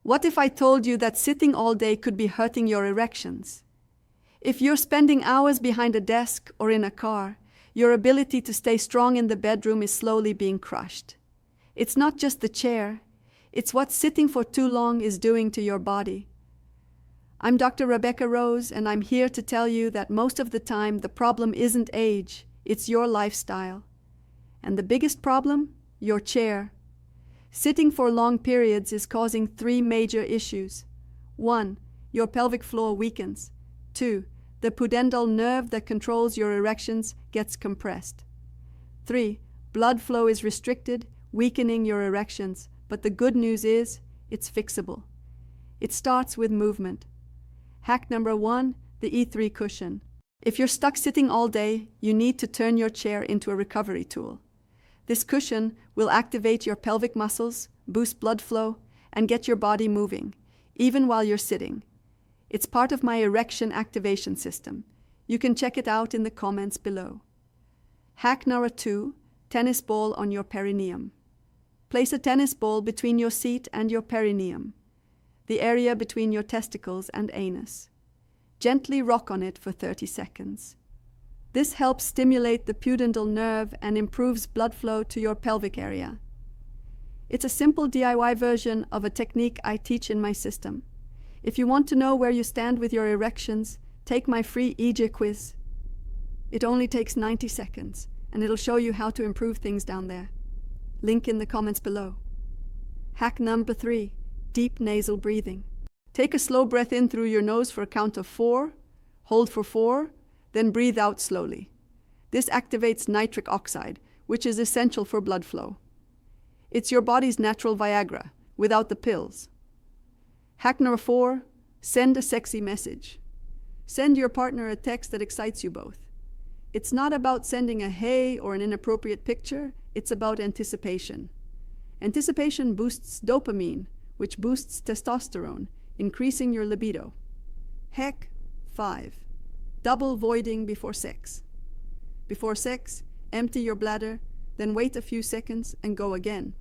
What if I told you that sitting all day could be hurting your erections? If you're spending hours behind a desk or in a car, your ability to stay strong in the bedroom is slowly being crushed. It's not just the chair, it's what sitting for too long is doing to your body. I'm Dr. Rabeca Rossshares, and I'm here to tell you that most of the time the problem isn't age, it's your lifestyle. And the biggest problem? Your chair. Sitting for long periods is causing 3 major issues. 1. Your pelvic floor weakens. 2. The pudendal nerve that controls your erections gets compressed. 3. Blood flow is restricted, weakening your erections, but the good news is, it's fixable. It starts with movement. Hack number 1, the E3 cushion. If you're stuck sitting all day, you need to turn your chair into a recovery tool. This cushion will activate your pelvic muscles, boost blood flow, and get your body moving, even while you're sitting. It's part of my erection activation system. You can check it out in the comments below. Hack number 2, tennis ball on your perineum. Place a tennis ball between your seat and your perineum, the area between your testicles and anus. Gently rock on it for 30 seconds. This helps stimulate the pudendal nerve and improves blood flow to your pelvic area. It's a simple DIY version of a technique I teach in my system. If you want to know where you stand with your erections, take my free Eage Quiz. It only takes 90 seconds, and it'll show you how to improve things down there. Link in the comments below. Hack number 3, deep nasal breathing. Take a slow breath in through your nose for a count of 4, hold for 4, then breathe out slowly. This activates nitric oxide, which is essential for blood flow. It's your body's natural Viagra, without the pills. Hack number 4, send a sexy message. Send your partner a text that excites you both. It's not about sending a hey or an inappropriate picture, it's about anticipation. Anticipation boosts dopamine, which boosts testosterone, increasing your libido. Hack 5. Double voiding before sex. Before sex, empty your bladder, then wait a few seconds and go again.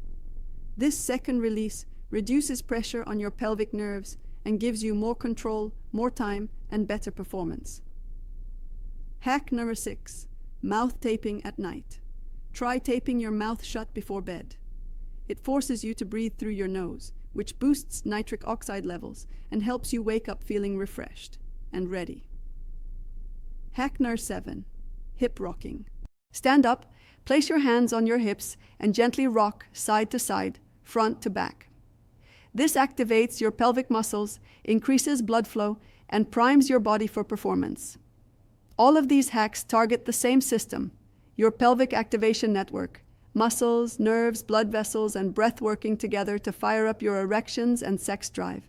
This second release reduces pressure on your pelvic nerves and gives you more control, more time, and better performance. Hack number 6, mouth taping at night. Try taping your mouth shut before bed. It forces you to breathe through your nose, which boosts nitric oxide levels and helps you wake up feeling refreshed and ready. Hack number 7, hip rocking. Stand up, place your hands on your hips, and gently rock side to side, front to back. This activates your pelvic muscles, increases blood flow, and primes your body for performance. All of these hacks target the same system, your pelvic activation network, muscles, nerves, blood vessels, and breath working together to fire up your erections and sex drive.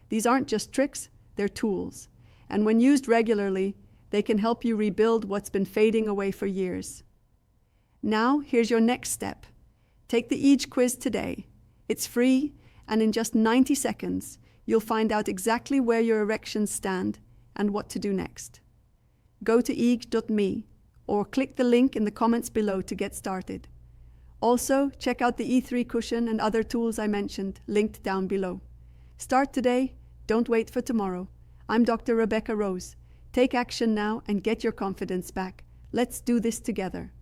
These aren't just tricks, they're tools. And when used regularly, they can help you rebuild what's been fading away for years. Now, here's your next step. Take the Eage Quiz today. It's free, and in just 90 seconds, you'll find out exactly where your erections stand and what to do next. Go to eage.me or click the link in the comments below to get started. Also, check out the E3 cushion and other tools I mentioned, linked down below. Start today, don't wait for tomorrow. I'm Dr. Rabeca Rossshares. Take action now and get your confidence back. Let's do this together.